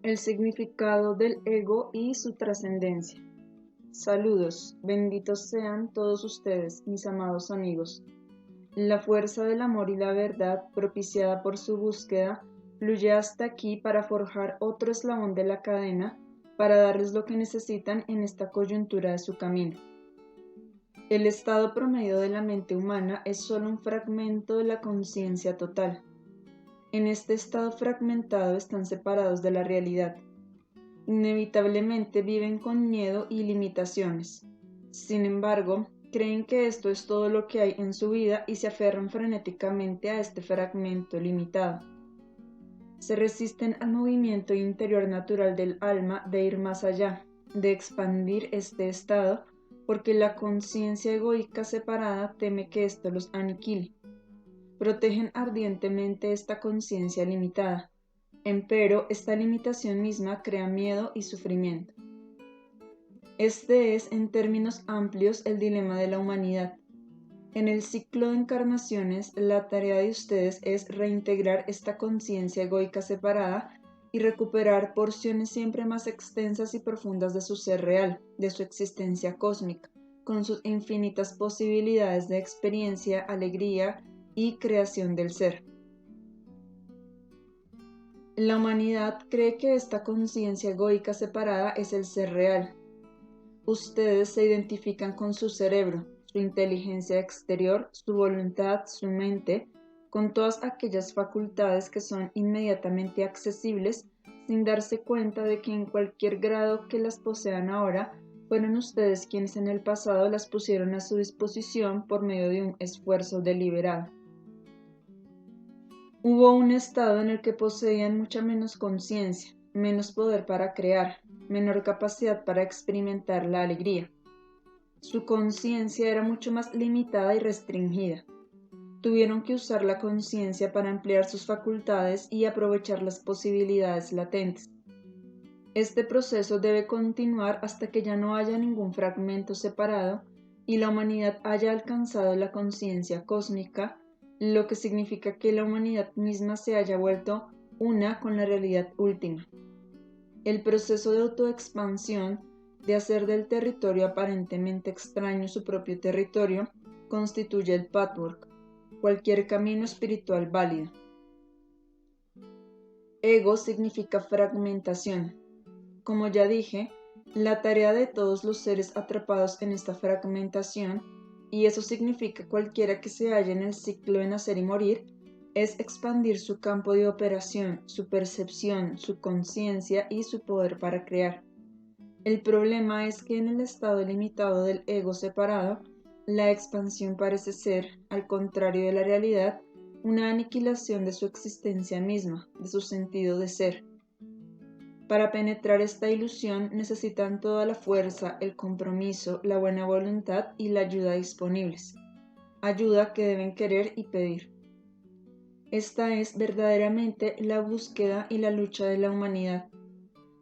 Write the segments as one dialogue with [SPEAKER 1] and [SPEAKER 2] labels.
[SPEAKER 1] El significado del ego y su trascendencia. Saludos, benditos sean todos ustedes, mis amados amigos. La fuerza del amor y la verdad, propiciada por su búsqueda, fluye hasta aquí para forjar otro eslabón de la cadena, para darles lo que necesitan en esta coyuntura de su camino. El estado promedio de la mente humana es solo un fragmento de la conciencia total. En este estado fragmentado están separados de la realidad. Inevitablemente viven con miedo y limitaciones. Sin embargo, creen que esto es todo lo que hay en su vida y se aferran frenéticamente a este fragmento limitado. Se resisten al movimiento interior natural del alma de ir más allá, de expandir este estado, porque la conciencia egoica separada teme que esto los aniquile. Protegen ardientemente esta conciencia limitada. Empero, esta limitación misma crea miedo y sufrimiento. Este es, en términos amplios, el dilema de la humanidad. En el ciclo de encarnaciones, la tarea de ustedes es reintegrar esta conciencia egoica separada y recuperar porciones siempre más extensas y profundas de su ser real, de su existencia cósmica, con sus infinitas posibilidades de experiencia, alegría y creación del ser. La humanidad cree que esta conciencia egoica separada es el ser real. Ustedes se identifican con su cerebro, su inteligencia exterior, su voluntad, su mente, con todas aquellas facultades que son inmediatamente accesibles sin darse cuenta de que en cualquier grado que las posean ahora, fueron ustedes quienes en el pasado las pusieron a su disposición por medio de un esfuerzo deliberado. Hubo un estado en el que poseían mucha menos conciencia, menos poder para crear, menor capacidad para experimentar la alegría. Su conciencia era mucho más limitada y restringida. Tuvieron que usar la conciencia para ampliar sus facultades y aprovechar las posibilidades latentes. Este proceso debe continuar hasta que ya no haya ningún fragmento separado y la humanidad haya alcanzado la conciencia cósmica, lo que significa que la humanidad misma se haya vuelto una con la realidad última. El proceso de autoexpansión, de hacer del territorio aparentemente extraño su propio territorio, constituye el pathwork, cualquier camino espiritual válido. Ego significa fragmentación. Como ya dije, la tarea de todos los seres atrapados en esta fragmentación, y eso significa cualquiera que se halle en el ciclo de nacer y morir, es expandir su campo de operación, su percepción, su conciencia y su poder para crear. El problema es que en el estado limitado del ego separado, la expansión parece ser, al contrario de la realidad, una aniquilación de su existencia misma, de su sentido de ser. Para penetrar esta ilusión necesitan toda la fuerza, el compromiso, la buena voluntad y la ayuda disponibles. Ayuda que deben querer y pedir. Esta es verdaderamente la búsqueda y la lucha de la humanidad.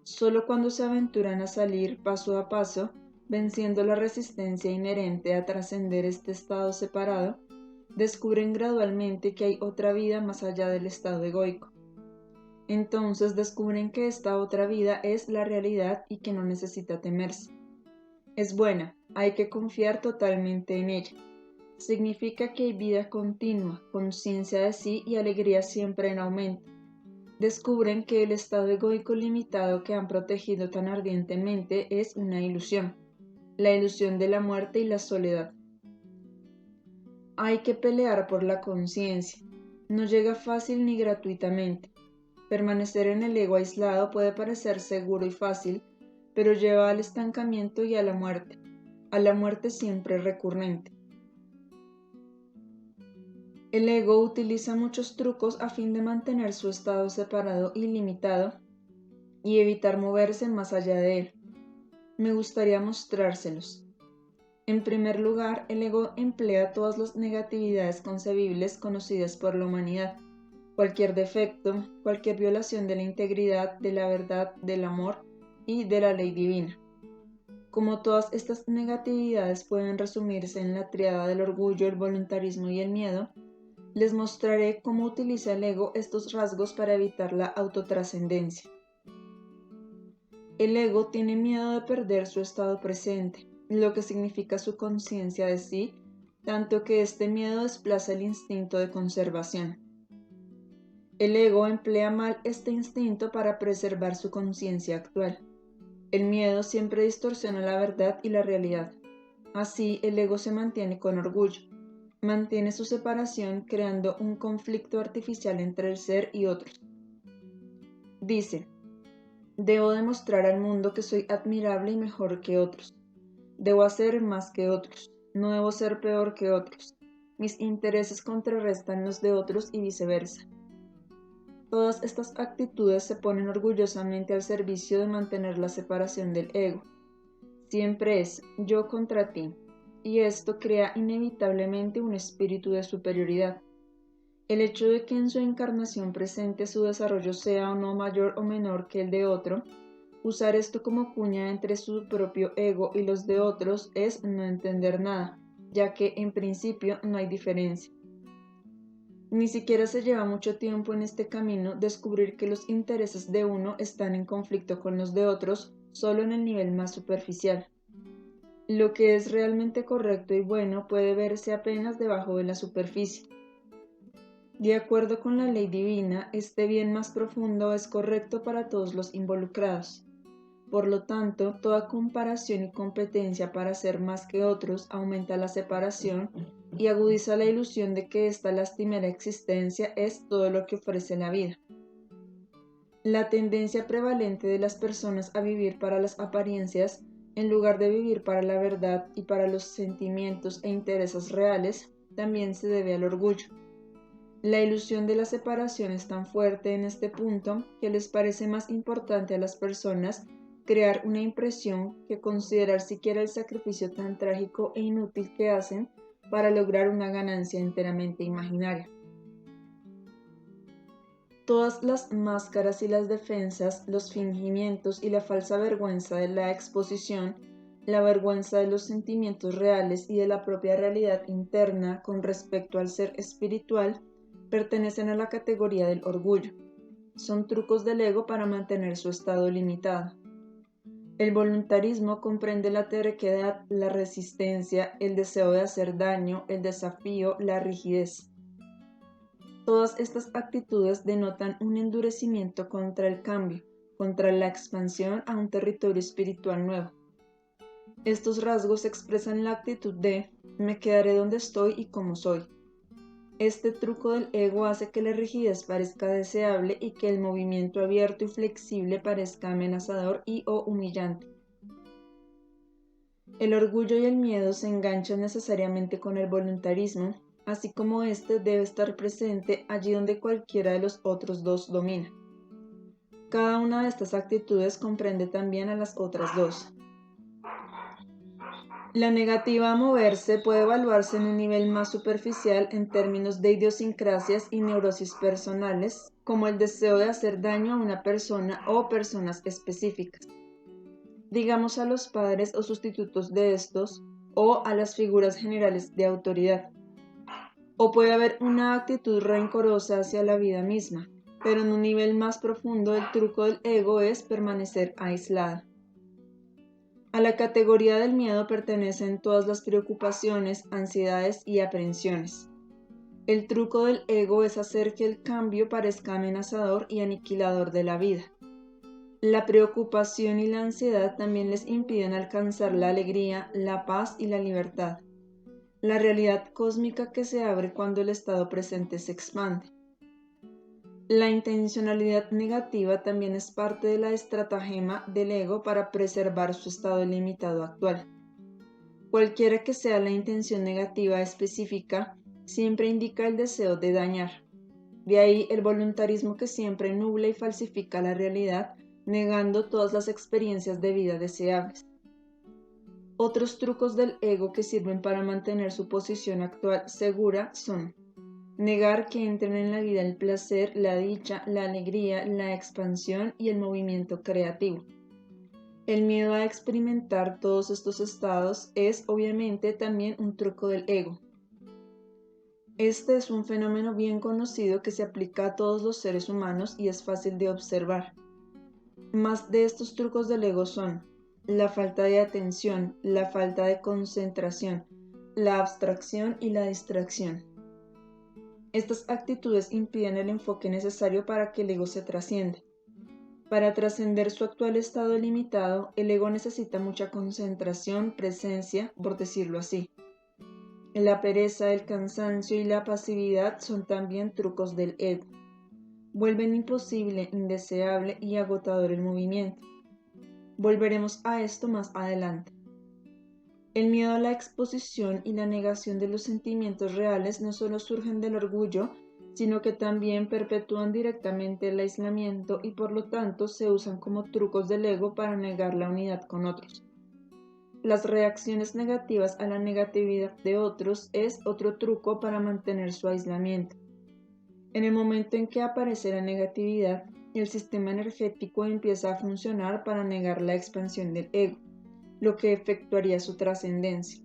[SPEAKER 1] Solo cuando se aventuran a salir paso a paso, venciendo la resistencia inherente a trascender este estado separado, descubren gradualmente que hay otra vida más allá del estado egoico. Entonces descubren que esta otra vida es la realidad y que no necesita temerse. Es buena, hay que confiar totalmente en ella. Significa que hay vida continua, conciencia de sí y alegría siempre en aumento. Descubren que el estado egoico limitado que han protegido tan ardientemente es una ilusión, la ilusión de la muerte y la soledad. Hay que pelear por la conciencia. No llega fácil ni gratuitamente. Permanecer en el ego aislado puede parecer seguro y fácil, pero lleva al estancamiento y a la muerte siempre recurrente. El ego utiliza muchos trucos a fin de mantener su estado separado y limitado y evitar moverse más allá de él. Me gustaría mostrárselos. En primer lugar, el ego emplea todas las negatividades concebibles conocidas por la humanidad. Cualquier defecto, cualquier violación de la integridad, de la verdad, del amor y de la ley divina. Como todas estas negatividades pueden resumirse en la tríada del orgullo, el voluntarismo y el miedo, les mostraré cómo utiliza el ego estos rasgos para evitar la autotrascendencia. El ego tiene miedo de perder su estado presente, lo que significa su conciencia de sí, tanto que este miedo desplaza el instinto de conservación. El ego emplea mal este instinto para preservar su conciencia actual. El miedo siempre distorsiona la verdad y la realidad. Así, el ego se mantiene con orgullo, mantiene su separación creando un conflicto artificial entre el ser y otros. Dice: debo demostrar al mundo que soy admirable y mejor que otros. Debo hacer más que otros. No debo ser peor que otros. Mis intereses contrarrestan los de otros y viceversa. Todas estas actitudes se ponen orgullosamente al servicio de mantener la separación del ego. Siempre es yo contra ti, y esto crea inevitablemente un espíritu de superioridad. El hecho de que en su encarnación presente su desarrollo sea o no mayor o menor que el de otro, usar esto como cuña entre su propio ego y los de otros es no entender nada, ya que en principio no hay diferencia. Ni siquiera se lleva mucho tiempo en este camino descubrir que los intereses de uno están en conflicto con los de otros solo en el nivel más superficial. Lo que es realmente correcto y bueno puede verse apenas debajo de la superficie. De acuerdo con la ley divina, este bien más profundo es correcto para todos los involucrados. Por lo tanto, toda comparación y competencia para ser más que otros aumenta la separación y agudiza la ilusión de que esta lastimera existencia es todo lo que ofrece la vida. La tendencia prevalente de las personas a vivir para las apariencias, en lugar de vivir para la verdad y para los sentimientos e intereses reales, también se debe al orgullo. La ilusión de la separación es tan fuerte en este punto que les parece más importante a las personas crear una impresión que considerar siquiera el sacrificio tan trágico e inútil que hacen para lograr una ganancia enteramente imaginaria. Todas las máscaras y las defensas, los fingimientos y la falsa vergüenza de la exposición, la vergüenza de los sentimientos reales y de la propia realidad interna con respecto al ser espiritual, pertenecen a la categoría del orgullo. Son trucos del ego para mantener su estado limitado. El voluntarismo comprende la terquedad, la resistencia, el deseo de hacer daño, el desafío, la rigidez. Todas estas actitudes denotan un endurecimiento contra el cambio, contra la expansión a un territorio espiritual nuevo. Estos rasgos expresan la actitud de me quedaré donde estoy y como soy. Este truco del ego hace que la rigidez parezca deseable y que el movimiento abierto y flexible parezca amenazador y o humillante. El orgullo y el miedo se enganchan necesariamente con el voluntarismo, así como éste debe estar presente allí donde cualquiera de los otros dos domina. Cada una de estas actitudes comprende también a las otras dos. La negativa a moverse puede evaluarse en un nivel más superficial en términos de idiosincrasias y neurosis personales, como el deseo de hacer daño a una persona o personas específicas, digamos a los padres o sustitutos de estos, o a las figuras generales de autoridad. O puede haber una actitud rencorosa hacia la vida misma, pero en un nivel más profundo el truco del ego es permanecer aislada. A la categoría del miedo pertenecen todas las preocupaciones, ansiedades y aprensiones. El truco del ego es hacer que el cambio parezca amenazador y aniquilador de la vida. La preocupación y la ansiedad también les impiden alcanzar la alegría, la paz y la libertad, la realidad cósmica que se abre cuando el estado presente se expande. La intencionalidad negativa también es parte de la estratagema del ego para preservar su estado limitado actual. Cualquiera que sea la intención negativa específica, siempre indica el deseo de dañar. De ahí el voluntarismo que siempre nubla y falsifica la realidad, negando todas las experiencias de vida deseables. Otros trucos del ego que sirven para mantener su posición actual segura son negar que entren en la vida el placer, la dicha, la alegría, la expansión y el movimiento creativo. El miedo a experimentar todos estos estados es obviamente también un truco del ego. Este es un fenómeno bien conocido que se aplica a todos los seres humanos y es fácil de observar. Más de estos trucos del ego son la falta de atención, la falta de concentración, la abstracción y la distracción. Estas actitudes impiden el enfoque necesario para que el ego se trascienda. Para trascender su actual estado limitado, el ego necesita mucha concentración, presencia, por decirlo así. La pereza, el cansancio y la pasividad son también trucos del ego. Vuelven imposible, indeseable y agotador el movimiento. Volveremos a esto más adelante. El miedo a la exposición y la negación de los sentimientos reales no solo surgen del orgullo, sino que también perpetúan directamente el aislamiento y por lo tanto se usan como trucos del ego para negar la unidad con otros. Las reacciones negativas a la negatividad de otros es otro truco para mantener su aislamiento. En el momento en que aparece la negatividad, el sistema energético empieza a funcionar para negar la expansión del ego, lo que efectuaría su trascendencia.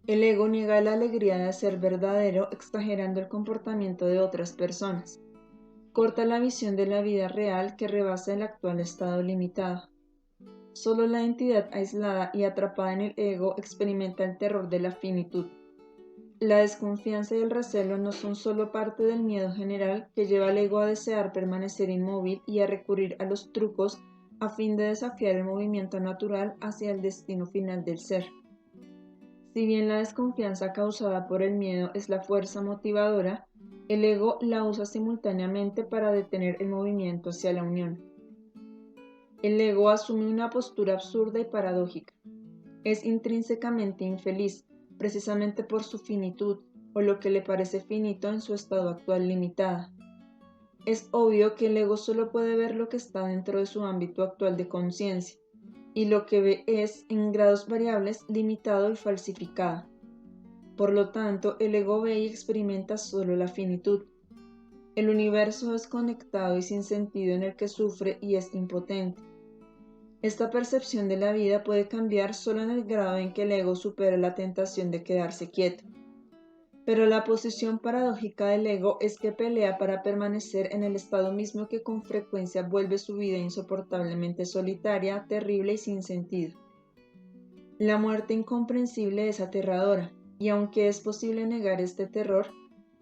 [SPEAKER 1] El ego niega la alegría de ser verdadero exagerando el comportamiento de otras personas. Corta la visión de la vida real que rebasa el actual estado limitado. Solo la entidad aislada y atrapada en el ego experimenta el terror de la finitud. La desconfianza y el recelo no son solo parte del miedo general que lleva al ego a desear permanecer inmóvil y a recurrir a los trucos a fin de desafiar el movimiento natural hacia el destino final del ser. Si bien la desconfianza causada por el miedo es la fuerza motivadora, el ego la usa simultáneamente para detener el movimiento hacia la unión. El ego asume una postura absurda y paradójica. Es intrínsecamente infeliz, precisamente por su finitud, o lo que le parece finito en su estado actual limitada. Es obvio que el ego solo puede ver lo que está dentro de su ámbito actual de conciencia, y lo que ve es, en grados variables, limitado y falsificado. Por lo tanto, el ego ve y experimenta solo la finitud. El universo desconectado y sin sentido en el que sufre y es impotente. Esta percepción de la vida puede cambiar solo en el grado en que el ego supera la tentación de quedarse quieto. Pero la posición paradójica del ego es que pelea para permanecer en el estado mismo que con frecuencia vuelve su vida insoportablemente solitaria, terrible y sin sentido. La muerte incomprensible es aterradora, y aunque es posible negar este terror,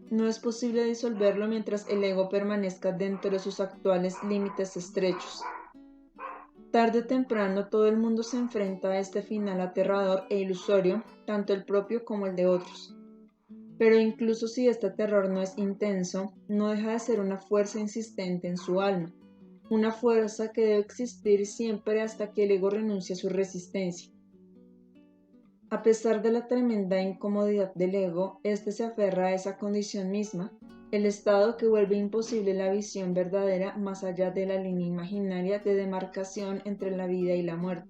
[SPEAKER 1] no es posible disolverlo mientras el ego permanezca dentro de sus actuales límites estrechos. Tarde o temprano todo el mundo se enfrenta a este final aterrador e ilusorio, tanto el propio como el de otros. Pero incluso si este terror no es intenso, no deja de ser una fuerza insistente en su alma, una fuerza que debe existir siempre hasta que el ego renuncie a su resistencia. A pesar de la tremenda incomodidad del ego, este se aferra a esa condición misma, el estado que vuelve imposible la visión verdadera más allá de la línea imaginaria de demarcación entre la vida y la muerte.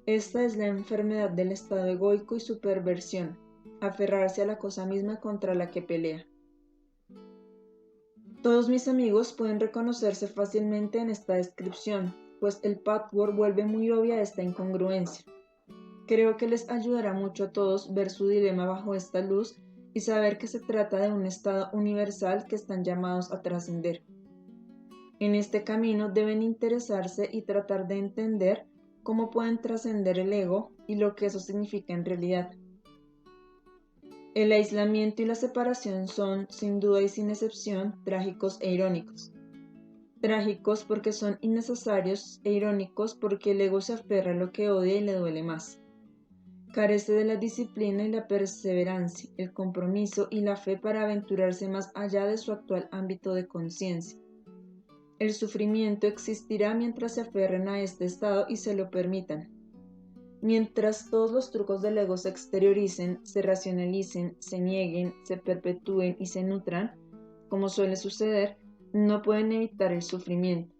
[SPEAKER 1] Esta es la enfermedad del estado egoico y su perversión, aferrarse a la cosa misma contra la que pelea. Todos mis amigos pueden reconocerse fácilmente en esta descripción, pues el patchwork vuelve muy obvia esta incongruencia. Creo que les ayudará mucho a todos ver su dilema bajo esta luz y saber que se trata de un estado universal que están llamados a trascender. En este camino deben interesarse y tratar de entender cómo pueden trascender el ego y lo que eso significa en realidad. El aislamiento y la separación son, sin duda y sin excepción, trágicos e irónicos. Trágicos porque son innecesarios e irónicos porque el ego se aferra a lo que odia y le duele más. Carece de la disciplina y la perseverancia, el compromiso y la fe para aventurarse más allá de su actual ámbito de conciencia. El sufrimiento existirá mientras se aferren a este estado y se lo permitan. Mientras todos los trucos del ego se exterioricen, se racionalicen, se nieguen, se perpetúen y se nutran, como suele suceder, no pueden evitar el sufrimiento.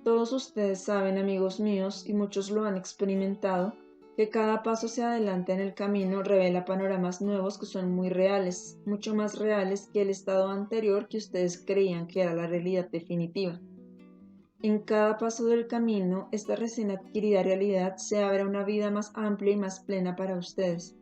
[SPEAKER 1] Todos ustedes saben, amigos míos, y muchos lo han experimentado, que cada paso hacia adelante en el camino revela panoramas nuevos que son muy reales, mucho más reales que el estado anterior que ustedes creían que era la realidad definitiva. En cada paso del camino, esta recién adquirida realidad se abre una vida más amplia y más plena para ustedes.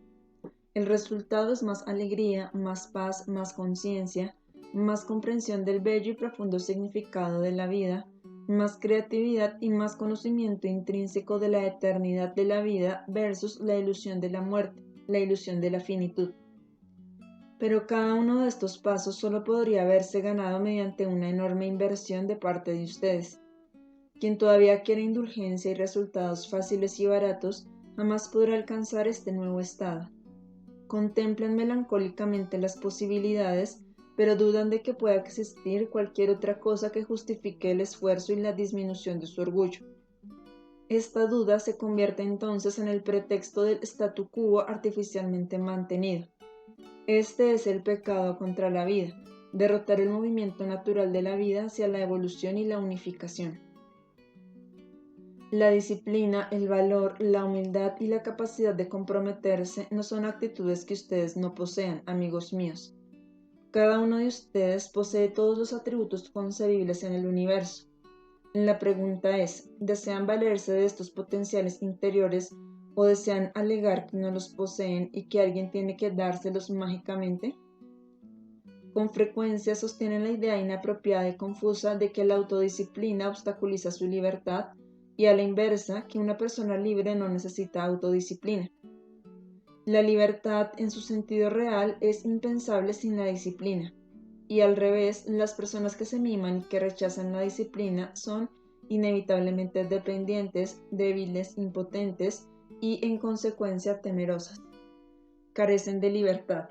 [SPEAKER 1] El resultado es más alegría, más paz, más conciencia, más comprensión del bello y profundo significado de la vida, más creatividad y más conocimiento intrínseco de la eternidad de la vida versus la ilusión de la muerte, la ilusión de la finitud. Pero cada uno de estos pasos solo podría haberse ganado mediante una enorme inversión de parte de ustedes. Quien todavía quiere indulgencia y resultados fáciles y baratos, jamás podrá alcanzar este nuevo estado. Contemplan melancólicamente las posibilidades, pero dudan de que pueda existir cualquier otra cosa que justifique el esfuerzo y la disminución de su orgullo. Esta duda se convierte entonces en el pretexto del statu quo artificialmente mantenido. Este es el pecado contra la vida, derrotar el movimiento natural de la vida hacia la evolución y la unificación. La disciplina, el valor, la humildad y la capacidad de comprometerse no son actitudes que ustedes no posean, amigos míos. Cada uno de ustedes posee todos los atributos concebibles en el universo. La pregunta es, ¿desean valerse de estos potenciales interiores o desean alegar que no los poseen y que alguien tiene que dárselos mágicamente? Con frecuencia sostienen la idea inapropiada y confusa de que la autodisciplina obstaculiza su libertad y a la inversa, que una persona libre no necesita autodisciplina. La libertad en su sentido real es impensable sin la disciplina, y al revés, las personas que se miman y que rechazan la disciplina son inevitablemente dependientes, débiles, impotentes y en consecuencia temerosas. Carecen de libertad.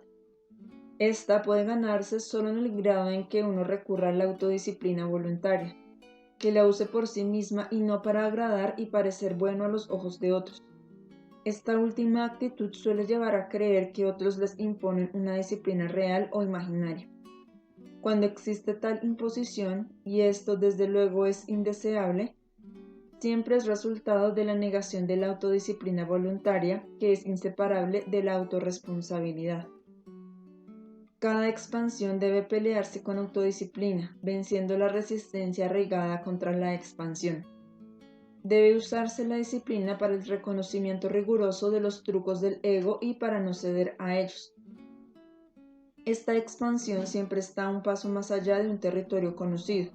[SPEAKER 1] Esta puede ganarse solo en el grado en que uno recurra a la autodisciplina voluntaria, que la use por sí misma y no para agradar y parecer bueno a los ojos de otros. Esta última actitud suele llevar a creer que otros les imponen una disciplina real o imaginaria. Cuando existe tal imposición, y esto desde luego es indeseable, siempre es resultado de la negación de la autodisciplina voluntaria, que es inseparable de la autorresponsabilidad. Cada expansión debe pelearse con autodisciplina, venciendo la resistencia arraigada contra la expansión. Debe usarse la disciplina para el reconocimiento riguroso de los trucos del ego y para no ceder a ellos. Esta expansión siempre está un paso más allá de un territorio conocido.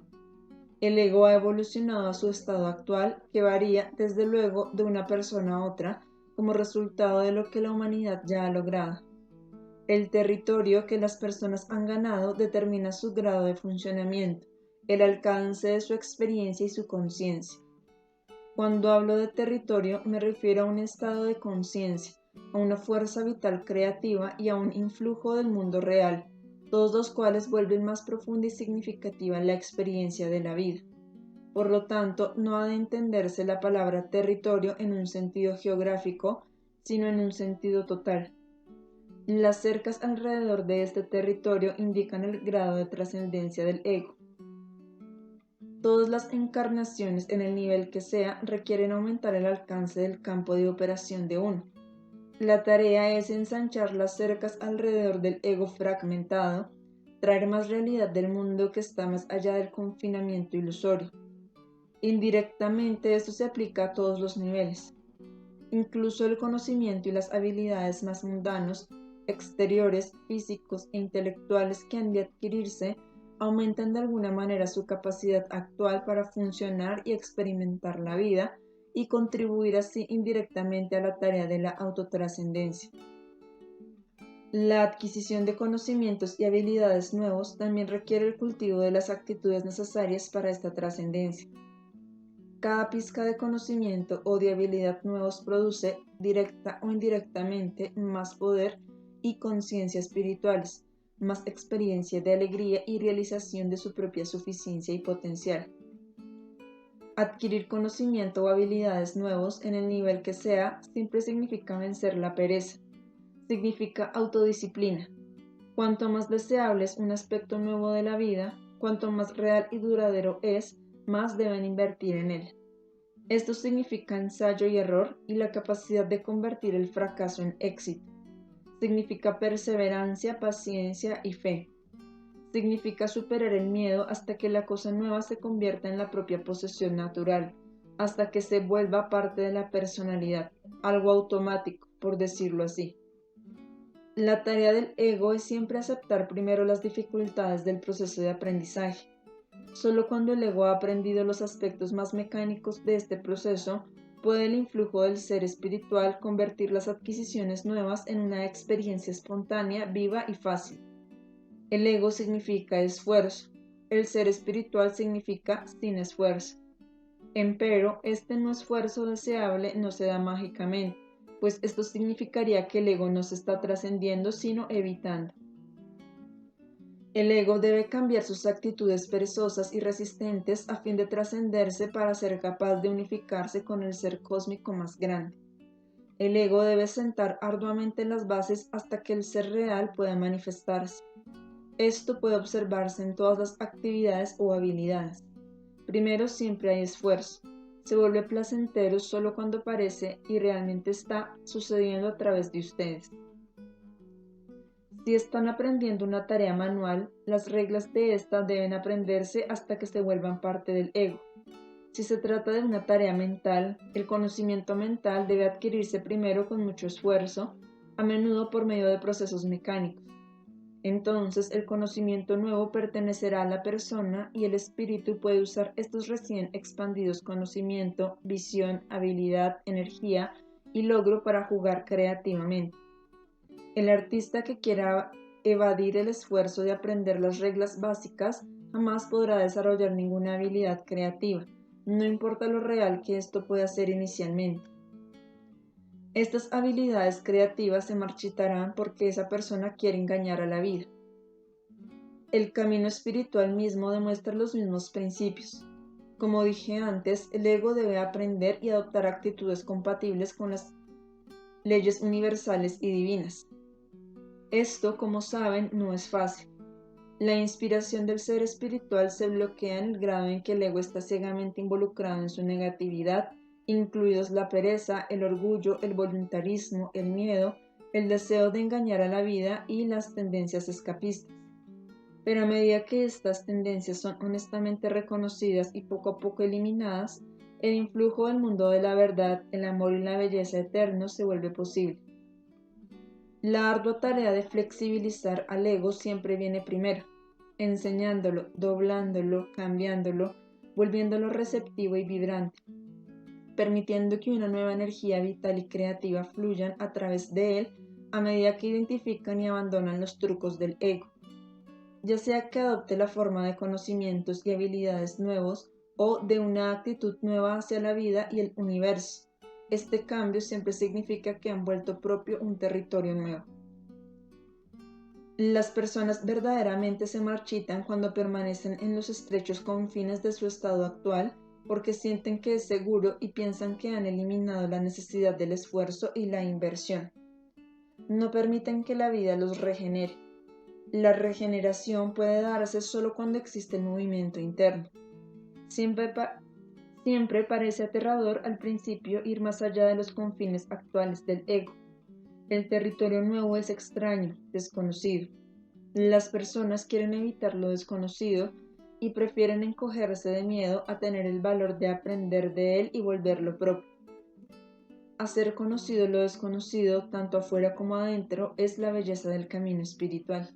[SPEAKER 1] El ego ha evolucionado a su estado actual, que varía, desde luego, de una persona a otra, como resultado de lo que la humanidad ya ha logrado. El territorio que las personas han ganado determina su grado de funcionamiento, el alcance de su experiencia y su conciencia. Cuando hablo de territorio me refiero a un estado de conciencia, a una fuerza vital creativa y a un influjo del mundo real, todos los cuales vuelven más profunda y significativa la experiencia de la vida. Por lo tanto, no ha de entenderse la palabra territorio en un sentido geográfico, sino en un sentido total. Las cercas alrededor de este territorio indican el grado de trascendencia del ego. Todas las encarnaciones, en el nivel que sea, requieren aumentar el alcance del campo de operación de uno. La tarea es ensanchar las cercas alrededor del ego fragmentado, traer más realidad del mundo que está más allá del confinamiento ilusorio. Indirectamente esto se aplica a todos los niveles. Incluso el conocimiento y las habilidades más mundanos, exteriores, físicos e intelectuales que han de adquirirse, aumentan de alguna manera su capacidad actual para funcionar y experimentar la vida y contribuir así indirectamente a la tarea de la autotrascendencia. La adquisición de conocimientos y habilidades nuevos también requiere el cultivo de las actitudes necesarias para esta trascendencia. Cada pizca de conocimiento o de habilidad nuevos produce, directa o indirectamente, más poder y conciencia espirituales, más experiencia de alegría y realización de su propia suficiencia y potencial. Adquirir conocimiento o habilidades nuevos en el nivel que sea siempre significa vencer la pereza, significa autodisciplina. Cuanto más deseable es un aspecto nuevo de la vida, cuanto más real y duradero es, más deben invertir en él. Esto significa ensayo y error y la capacidad de convertir el fracaso en éxito. Significa perseverancia, paciencia y fe. Significa superar el miedo hasta que la cosa nueva se convierta en la propia posesión natural, hasta que se vuelva parte de la personalidad, algo automático, por decirlo así. La tarea del ego es siempre aceptar primero las dificultades del proceso de aprendizaje. Solo cuando el ego ha aprendido los aspectos más mecánicos de este proceso, puede el influjo del ser espiritual convertir las adquisiciones nuevas en una experiencia espontánea, viva y fácil. El ego significa esfuerzo, el ser espiritual significa sin esfuerzo. Empero, este no esfuerzo deseable no se da mágicamente, pues esto significaría que el ego no se está trascendiendo sino evitando. El ego debe cambiar sus actitudes perezosas y resistentes a fin de trascenderse para ser capaz de unificarse con el ser cósmico más grande. El ego debe sentar arduamente las bases hasta que el ser real pueda manifestarse. Esto puede observarse en todas las actividades o habilidades. Primero siempre hay esfuerzo. Se vuelve placentero solo cuando parece y realmente está sucediendo a través de ustedes. Si están aprendiendo una tarea manual, las reglas de esta deben aprenderse hasta que se vuelvan parte del ego. Si se trata de una tarea mental, el conocimiento mental debe adquirirse primero con mucho esfuerzo, a menudo por medio de procesos mecánicos. Entonces el conocimiento nuevo pertenecerá a la persona y el espíritu puede usar estos recién expandidos conocimiento, visión, habilidad, energía y logro para jugar creativamente. El artista que quiera evadir el esfuerzo de aprender las reglas básicas jamás podrá desarrollar ninguna habilidad creativa, no importa lo real que esto pueda ser inicialmente. Estas habilidades creativas se marchitarán porque esa persona quiere engañar a la vida. El camino espiritual mismo demuestra los mismos principios. Como dije antes, el ego debe aprender y adoptar actitudes compatibles con las leyes universales y divinas. Esto, como saben, no es fácil. La inspiración del ser espiritual se bloquea en el grado en que el ego está ciegamente involucrado en su negatividad, incluidos la pereza, el orgullo, el voluntarismo, el miedo, el deseo de engañar a la vida y las tendencias escapistas. Pero a medida que estas tendencias son honestamente reconocidas y poco a poco eliminadas, el influjo del mundo de la verdad, el amor y la belleza eternos se vuelve posible. La ardua tarea de flexibilizar al ego siempre viene primero, enseñándolo, doblándolo, cambiándolo, volviéndolo receptivo y vibrante, permitiendo que una nueva energía vital y creativa fluyan a través de él a medida que identifican y abandonan los trucos del ego, ya sea que adopte la forma de conocimientos y habilidades nuevos o de una actitud nueva hacia la vida y el universo. Este cambio siempre significa que han vuelto propio un territorio nuevo. Las personas verdaderamente se marchitan cuando permanecen en los estrechos confines de su estado actual porque sienten que es seguro y piensan que han eliminado la necesidad del esfuerzo y la inversión. No permiten que la vida los regenere. La regeneración puede darse solo cuando existe el movimiento interno. Siempre parece aterrador al principio ir más allá de los confines actuales del ego. El territorio nuevo es extraño, desconocido. Las personas quieren evitar lo desconocido y prefieren encogerse de miedo a tener el valor de aprender de él y volverlo propio. Hacer conocido lo desconocido, tanto afuera como adentro, es la belleza del camino espiritual.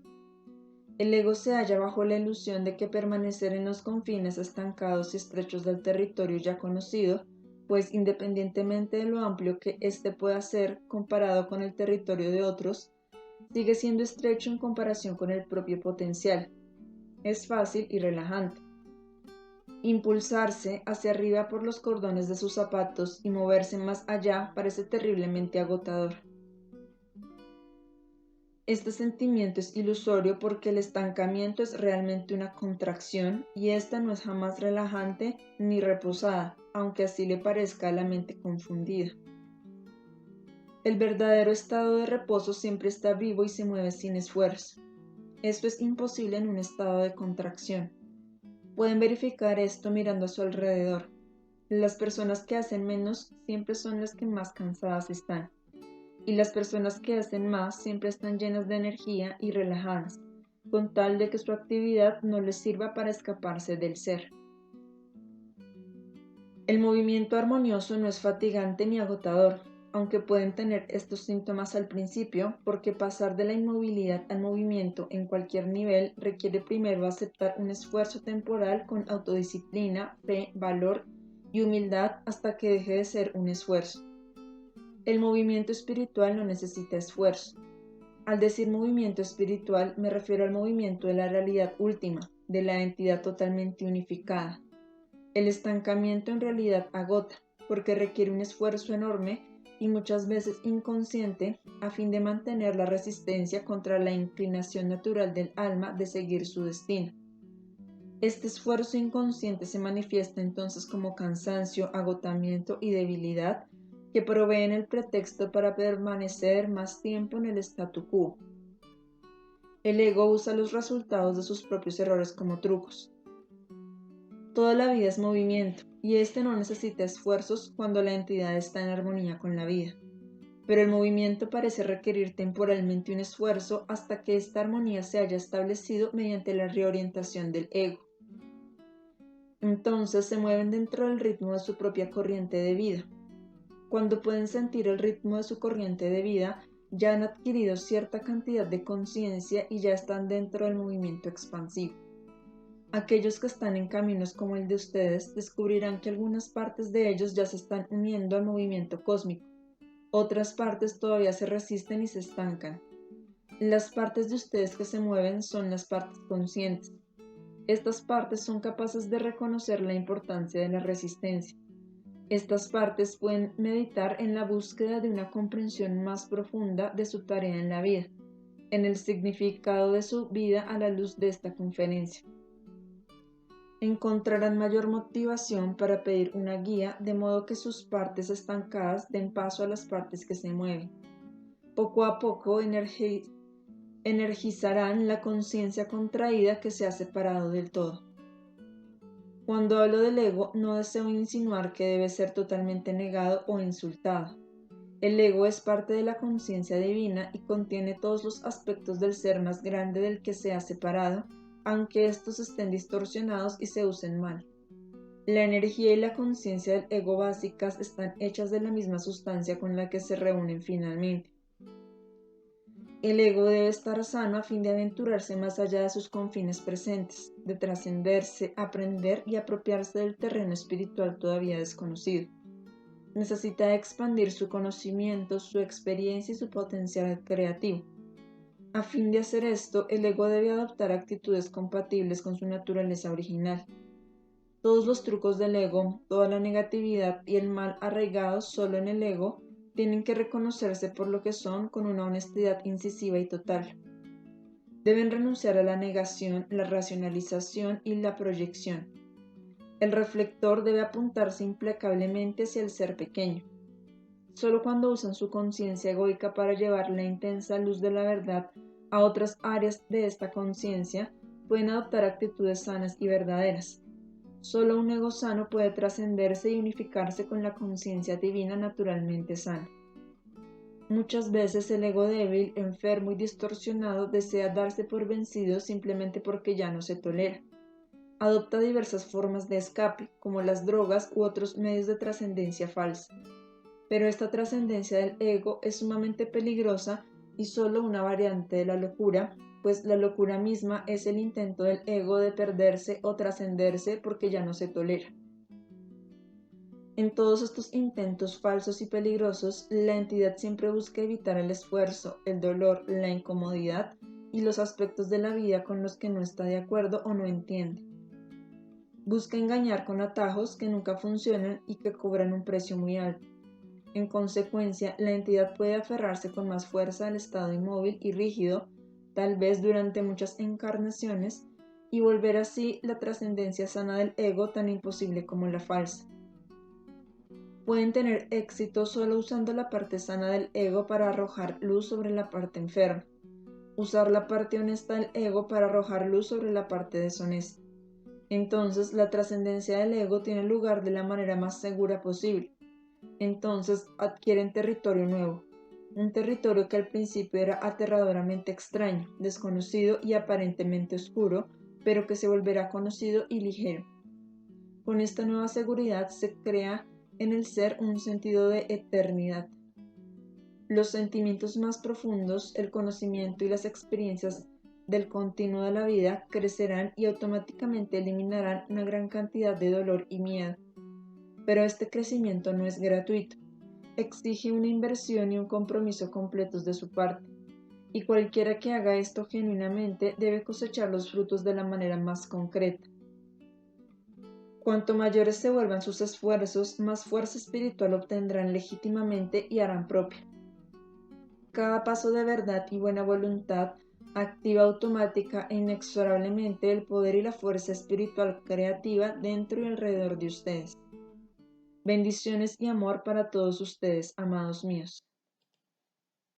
[SPEAKER 1] El ego se halla bajo la ilusión de que permanecer en los confines estancados y estrechos del territorio ya conocido, pues independientemente de lo amplio que éste pueda ser comparado con el territorio de otros, sigue siendo estrecho en comparación con el propio potencial. Es fácil y relajante. Impulsarse hacia arriba por los cordones de sus zapatos y moverse más allá parece terriblemente agotador. Este sentimiento es ilusorio porque el estancamiento es realmente una contracción y esta no es jamás relajante ni reposada, aunque así le parezca a la mente confundida. El verdadero estado de reposo siempre está vivo y se mueve sin esfuerzo. Esto es imposible en un estado de contracción. Pueden verificar esto mirando a su alrededor. Las personas que hacen menos siempre son las que más cansadas están. Y las personas que hacen más siempre están llenas de energía y relajadas, con tal de que su actividad no les sirva para escaparse del ser. El movimiento armonioso no es fatigante ni agotador. aunque pueden tener estos síntomas al principio, porque pasar de la inmovilidad al movimiento en cualquier nivel requiere primero aceptar un esfuerzo temporal con autodisciplina, fe, valor y humildad hasta que deje de ser un esfuerzo. El movimiento espiritual no necesita esfuerzo. Al decir movimiento espiritual me refiero al movimiento de la realidad última, de la entidad totalmente unificada. El estancamiento en realidad agota, porque requiere un esfuerzo enorme y muchas veces inconsciente a fin de mantener la resistencia contra la inclinación natural del alma de seguir su destino. Este esfuerzo inconsciente se manifiesta entonces como cansancio, agotamiento y debilidad que proveen el pretexto para permanecer más tiempo en el statu quo. El ego usa los resultados de sus propios errores como trucos. Toda la vida es movimiento, y este no necesita esfuerzos cuando la entidad está en armonía con la vida. Pero el movimiento parece requerir temporalmente un esfuerzo hasta que esta armonía se haya establecido mediante la reorientación del ego. Entonces se mueven dentro del ritmo de su propia corriente de vida. Cuando pueden sentir el ritmo de su corriente de vida, ya han adquirido cierta cantidad de conciencia y ya están dentro del movimiento expansivo. Aquellos que están en caminos como el de ustedes descubrirán que algunas partes de ellos ya se están uniendo al movimiento cósmico. Otras partes todavía se resisten y se estancan. Las partes de ustedes que se mueven son las partes conscientes. Estas partes son capaces de reconocer la importancia de la resistencia. Estas partes pueden meditar en la búsqueda de una comprensión más profunda de su tarea en la vida, en el significado de su vida a la luz de esta conferencia. Encontrarán mayor motivación para pedir una guía de modo que sus partes estancadas den paso a las partes que se mueven. Poco a poco energizarán la conciencia contraída que se ha separado del todo. Cuando hablo del ego, no deseo insinuar que debe ser totalmente negado o insultado. El ego es parte de la conciencia divina y contiene todos los aspectos del ser más grande del que se ha separado, aunque estos estén distorsionados y se usen mal. La energía y la conciencia del ego básicas están hechas de la misma sustancia con la que se reúnen finalmente. El ego debe estar sano a fin de aventurarse más allá de sus confines presentes, de trascenderse, aprender y apropiarse del terreno espiritual todavía desconocido. Necesita expandir su conocimiento, su experiencia y su potencial creativo. A fin de hacer esto, el ego debe adoptar actitudes compatibles con su naturaleza original. Todos los trucos del ego, toda la negatividad y el mal arraigados solo en el ego, tienen que reconocerse por lo que son con una honestidad incisiva y total. Deben renunciar a la negación, la racionalización y la proyección. El reflector debe apuntarse implacablemente hacia el ser pequeño. Solo cuando usan su conciencia egoica para llevar la intensa luz de la verdad a otras áreas de esta conciencia, pueden adoptar actitudes sanas y verdaderas. Solo un ego sano puede trascenderse y unificarse con la conciencia divina naturalmente sana. Muchas veces el ego débil, enfermo y distorsionado desea darse por vencido simplemente porque ya no se tolera. Adopta diversas formas de escape, como las drogas u otros medios de trascendencia falsa. Pero esta trascendencia del ego es sumamente peligrosa y solo una variante de la locura, pues la locura misma es el intento del ego de perderse o trascenderse porque ya no se tolera. En todos estos intentos falsos y peligrosos, la entidad siempre busca evitar el esfuerzo, el dolor, la incomodidad y los aspectos de la vida con los que no está de acuerdo o no entiende. Busca engañar con atajos que nunca funcionan y que cobran un precio muy alto. En consecuencia, la entidad puede aferrarse con más fuerza al estado inmóvil y rígido, tal vez durante muchas encarnaciones, y volver así la trascendencia sana del ego tan imposible como la falsa. Pueden tener éxito solo usando la parte sana del ego para arrojar luz sobre la parte enferma, usar la parte honesta del ego para arrojar luz sobre la parte deshonesta. Entonces, la trascendencia del ego tiene lugar de la manera más segura posible. Entonces adquieren territorio nuevo, un territorio que al principio era aterradoramente extraño, desconocido y aparentemente oscuro, pero que se volverá conocido y ligero. Con esta nueva seguridad se crea en el ser un sentido de eternidad. Los sentimientos más profundos, el conocimiento y las experiencias del continuo de la vida crecerán y automáticamente eliminarán una gran cantidad de dolor y miedo. Pero este crecimiento no es gratuito. Exige una inversión y un compromiso completos de su parte. Y cualquiera que haga esto genuinamente debe cosechar los frutos de la manera más concreta. Cuanto mayores se vuelvan sus esfuerzos, más fuerza espiritual obtendrán legítimamente y harán propia. Cada paso de verdad y buena voluntad activa automática e inexorablemente el poder y la fuerza espiritual creativa dentro y alrededor de ustedes. Bendiciones y amor para todos ustedes, amados míos.